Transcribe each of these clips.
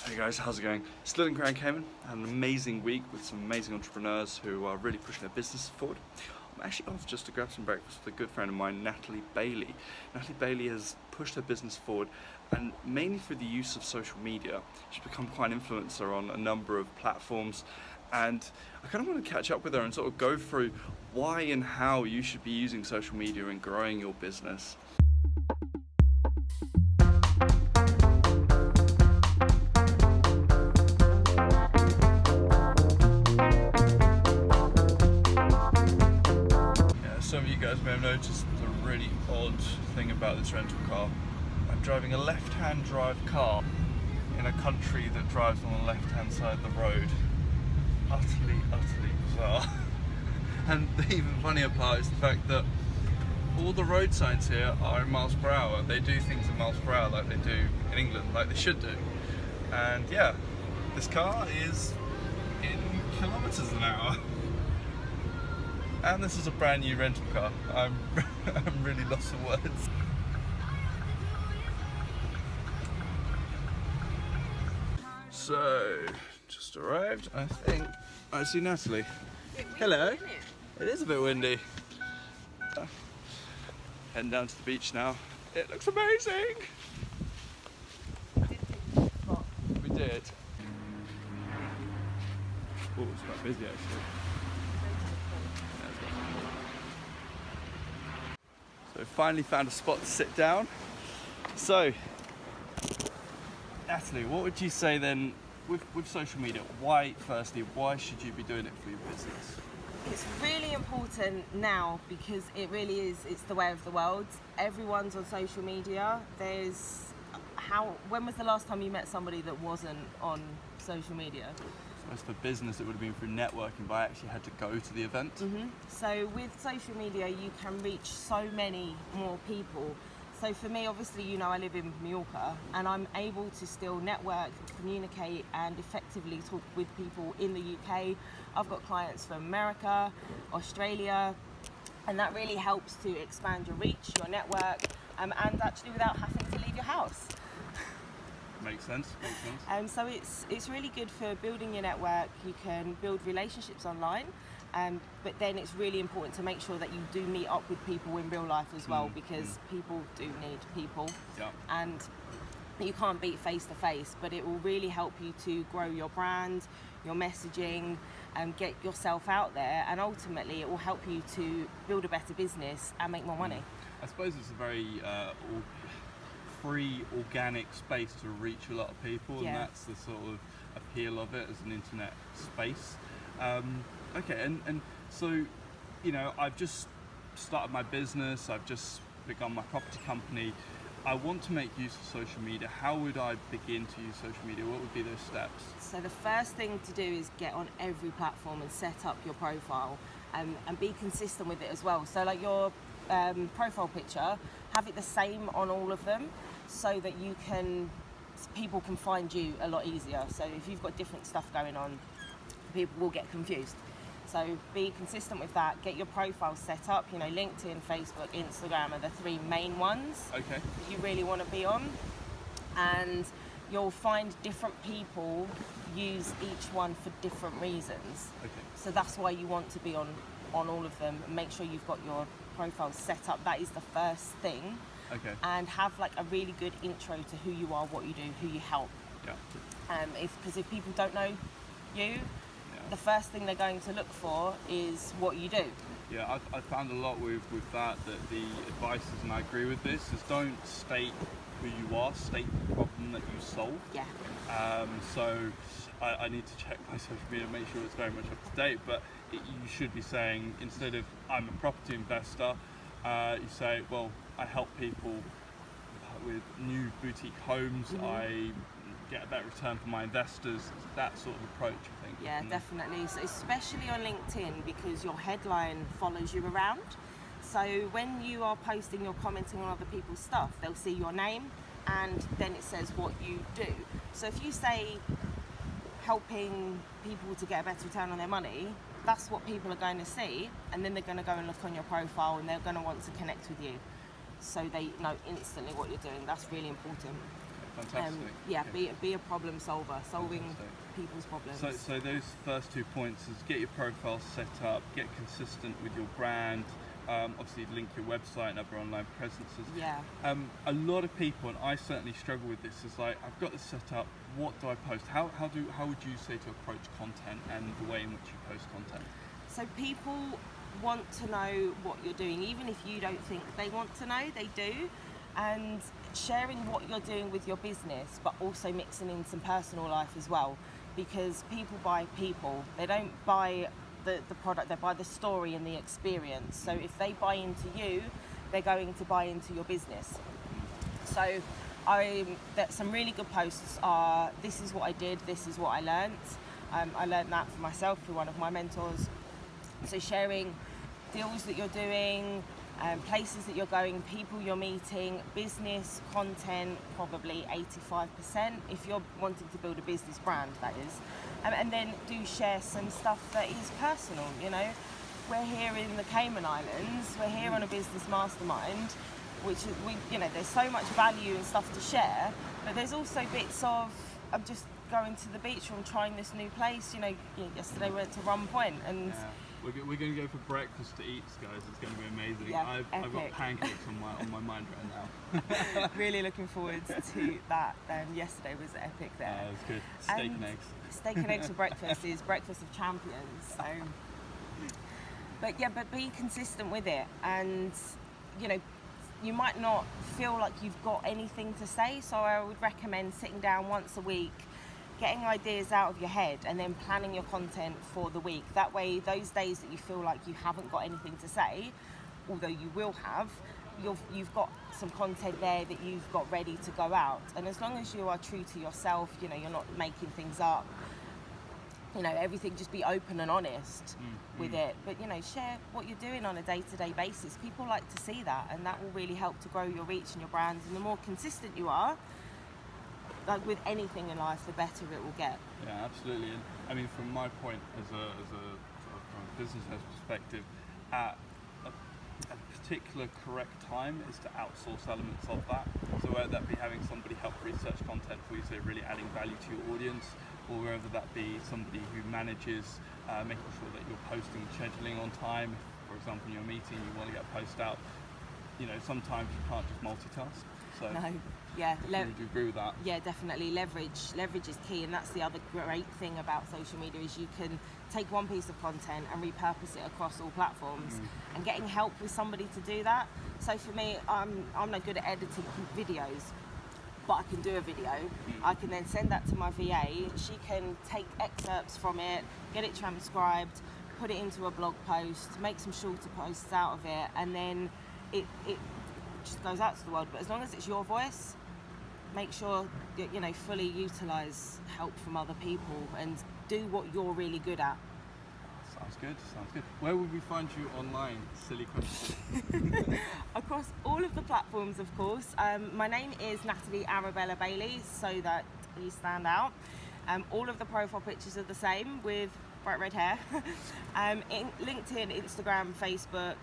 Hey guys, how's it going? Still in Grand Cayman. Had an amazing week with some amazing entrepreneurs who are really pushing their business forward. I'm actually off just to grab some breakfast with a good friend of mine, Natalie Bailey. Natalie Bailey has pushed her business forward, and mainly through the use of social media. She's become quite an influencer on a number of platforms, and I kind of want to catch up with her and sort of go through why and how you should be using social media in growing your business. Some of you guys may have noticed the really odd thing about this rental car. I'm driving a left-hand drive car in a country that drives on the left-hand side of the road. Utterly bizarre. And the even funnier part is the fact that all the road signs here are in miles per hour. They do things in miles per hour like they do in England, like they should do. And yeah, this car is in kilometers an hour. And this is a brand new rental car. I'm really lost for words. So, just arrived, I think. I see Natalie. Hello. It is a bit windy. Heading down to the beach now. It looks amazing. We did. Oh, it's quite busy actually. So finally found a spot to sit down. So, Natalie, what would you say then with social media? Why should you be doing it for your business? It's really important now because it really is, it's the way of the world. Everyone's on social media. When was the last time you met somebody that wasn't on social media? As for business, it would have been through networking, but I actually had to go to the event. So with social media, you can reach so many more people. So for me, obviously, you know, I live in Mallorca, and I'm able to still network, communicate, and effectively talk with people in the UK. I've got clients from America, Australia, and that really helps to expand your reach, your network, and actually without having to leave your house. Makes sense. So it's really good for building your network. You can build relationships online, but then it's really important to make sure that you do meet up with people in real life as well, because people do need people. Yeah. And you can't beat face to face, but it will really help you to grow your brand, your messaging, and get yourself out there, and ultimately it will help you to build a better business and make more money. I suppose it's a very free, organic space to reach a lot of people, and that's the sort of appeal of it as an internet space. Okay, and so, you know, I've just started my business, I've just begun my property company. I want to make use of social media. How would I begin to use social media? What would be those steps? So the first thing to do is get on every platform and set up your profile, and be consistent with it as well. So like your profile picture, have it the same on all of them, so that people can find you a lot easier. So if you've got different stuff going on, people will get confused. So be consistent with that. Get your profile set up. You know, LinkedIn, Facebook, Instagram are the three main ones that you really want to be on. And you'll find different people use each one for different reasons. So that's why you want to be on all of them. Make sure you've got your profile set up. That is the first thing. And have like a really good intro to who you are, what you do, who you help. Because if people don't know you, the first thing they're going to look for is what you do. Yeah, I've found a lot with that the advice is, and I agree with this, is don't state who you are, state the problem that you solve. So I need to check my social media and make sure it's very much up to date, but you should be saying, instead of I'm a property investor, you say, well, I help people with new boutique homes, I get a better return for my investors, that sort of approach, I think. Yeah, definitely. So especially on LinkedIn, because your headline follows you around. So when you are posting or commenting on other people's stuff, they'll see your name, and then it says what you do. So if you say helping people to get a better return on their money, that's what people are going to see, and then they're going to go and look on your profile, and they're going to want to connect with you, so they know instantly what you're doing. That's really important. fantastic. Yeah, Okay. be a problem solver, solving Fantastic. people's problems. So those first 2 points is get your profile set up, get consistent with your brand, obviously link your website and other online presences. Yeah. A lot of people, and I certainly struggle with this, is like, I've got this set up, what do I post? How would you say to approach content and the way in which you post content? So people want to know what you're doing, even if you don't think they want to know, they do. And sharing what you're doing with your business, but also mixing in some personal life as well, because people buy people. They don't buy the product, they buy the story and the experience. So if they buy into you, they're going to buy into your business. So some really good posts are, this is what I did, this is what I learned. I learned that for myself through one of my mentors. So sharing deals that you're doing, places that you're going, people you're meeting, business, content, probably 85%, if you're wanting to build a business brand, that is. And then do share some stuff that is personal, you know. We're here in the Cayman Islands, we're here on a business mastermind, which is, there's so much value and stuff to share, but there's also bits of, I'm just going to the beach or I'm trying this new place, yesterday we went to Rum Point and... Yeah. We're going to go for breakfast to eat, guys. It's going to be amazing. Yeah, I've got pancakes on my mind right now. Really looking forward to that. Yesterday was epic there. It was good. Steak and eggs. Steak and eggs for breakfast is breakfast of champions. So, but be consistent with it, and you might not feel like you've got anything to say. So I would recommend sitting down once a week, getting ideas out of your head and then planning your content for the week. That way, those days that you feel like you haven't got anything to say, although you will have, you've got some content there that you've got ready to go out. And as long as you are true to yourself, you're not making things up, everything, just be open and honest with it. But, share what you're doing on a day-to-day basis. People like to see that, and that will really help to grow your reach and your brand. And the more consistent you are, like with anything in life, the better it will get. Yeah, absolutely. And I mean, from my point as a from a business perspective, at a particular correct time is to outsource elements of that. So whether that be having somebody help research content for you, so really adding value to your audience, or whether that be somebody who manages making sure that you're posting and scheduling on time. For example, in your meeting, you want to get a post out. Sometimes you can't just multitask. So no. Yeah, do you agree with that? Yeah, definitely. Leverage is key, and that's the other great thing about social media, is you can take one piece of content and repurpose it across all platforms. And getting help with somebody to do that. So for me, I'm no good at editing videos, but I can do a video. I can then send that to my VA. She can take excerpts from it, get it transcribed, put it into a blog post, make some shorter posts out of it, and then it just goes out to the world. But as long as it's your voice, make sure that, fully utilize help from other people and do what you're really good at. Sounds good. Where would we find you online? Silly question. Across all of the platforms, of course. My name is Natalie Arabella Bailey, so that you stand out. All of the profile pictures are the same with bright red hair. In LinkedIn, Instagram, Facebook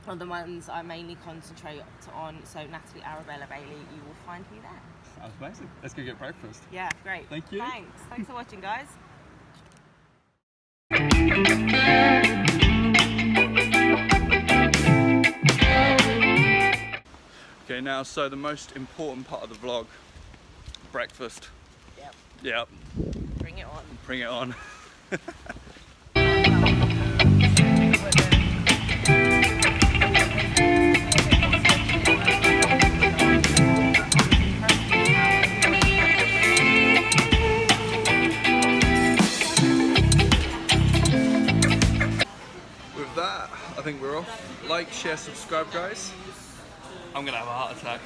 are the ones I mainly concentrate on. So Natalie Arabella Bailey, you will find me there. Sounds amazing. Let's go get breakfast. Yeah, great. Thank you. Thanks for watching, guys. Okay, now, so the most important part of the vlog, breakfast. Yep. Bring it on. Bring it on. With that, I think we're off. Like, share, subscribe, guys. I'm gonna have a heart attack.